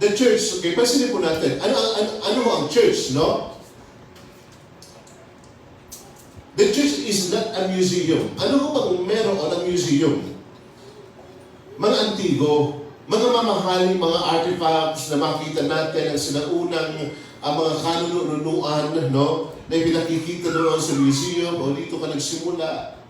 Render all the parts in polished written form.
the church, okay, pansinin po natin, ano ang church, no? The church is not a museum. Ano ho bang meron ng museum? Mga antigo, mga mamahaling mga artifacts na makita natin ang sinaunang mga kanunuan, no? Na pinakikita doon sa museum, o dito ka nagsimula.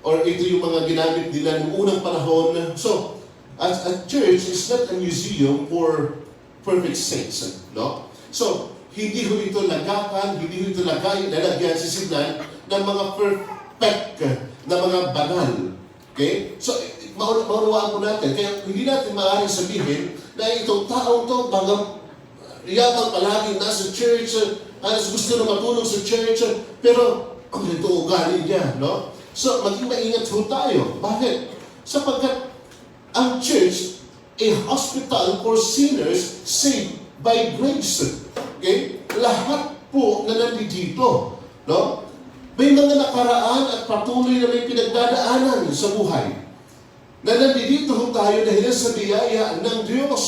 Or ito yung mga ginamit nila noong unang panahon. So, a church is not a museum for perfect saints, no? So, hindi ho ito lagakan, hindi ho ito lalagyan sa signan ng mga perfect na mga banal. Okay? So, maunawaan po natin. Kaya hindi natin maaaring sabihin na itong taong to, bagang yabang palagi nasa church, gusto na matulog sa church, pero ito ugali niya, no? So, maging maingat ho tayo. Bakit? Sapagkat ang church, a hospital for sinners saved by grace. Okay? Lahat po na nandito, no? May mga nakaraan at patuloy na may pinagdadaanan sa buhay. Na nandito ho tayo dahil sa biyaya ng Diyos.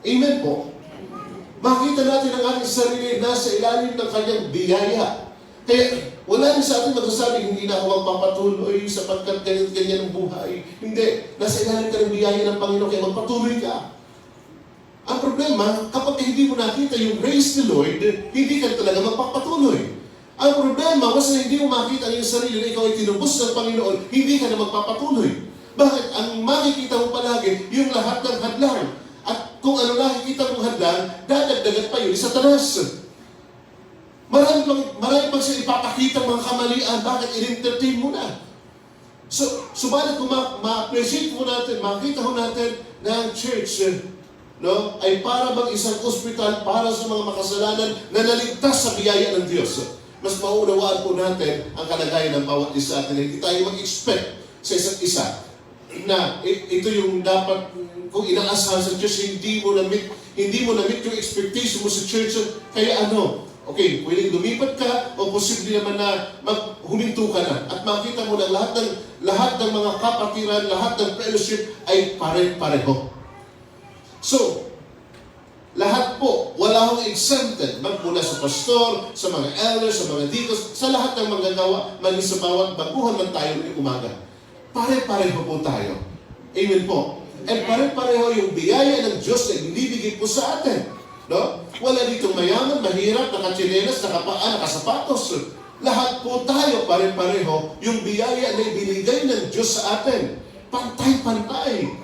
Amen po. Makita natin ang ating sarili nasa ilalim ng kanyang biyaya. Kaya wala rin sa atin magsasabi, hindi na ako magpapatuloy sapagkat ganyan ang buhay. Hindi. Nasa ilalim ka ng biyaya ng Panginoon, kaya magpatuloy ka. Ang problema, kapag hindi mo nakita yung grace ni Lord, hindi ka talaga magpapatuloy. Ang problema, once na hindi mo makita ang iyong sarili na ikaw ay tinubos ng Panginoon, hindi ka na magpapatuloy. Bakit? Ang makikita mo palagi, yung lahat ng hadlang. At kung ano nakikita mong hadlang, dadagdagan pa yun sa tanas. Marami pang siya ipapakita mga kamalian, bakit in-entertain mo na? So, subalit kung ma-appreciate mo natin, makita mo natin na ang church, no, ay para bang isang ospital para sa mga makasalanan na naligtas sa biyaya ng Diyos. Mas maunawaan po natin ang kalagayan ng bawat isa at hindi tayo mag-expect sa isa't isa na ito yung dapat kung inaasahan sa church, hindi mo na-meet yung expectation mo sa church, kaya ano, okay, pwedeng lumipat ka o posible naman na huminto ka na at makita mo na lahat ng mga kapatiran, lahat ng fellowship ay pare-pareho. So, lahat po, wala akong exempted, magmula sa pastor, sa mga elders, sa mga deacons, sa lahat ng manggagawa, maging sa bawat baguhan man tayo ng umaga. Pare-pareho po tayo. Amen po. And pare-pareho yung biyaya ng Diyos na binibigay po sa atin. No? Wala ditong mayaman, mahirap, nakatsinelas, nakapaan, nakasapatos. Lahat po tayo pare-pareho yung biyaya na ibinigay ng Diyos sa atin. Pantay-pantay.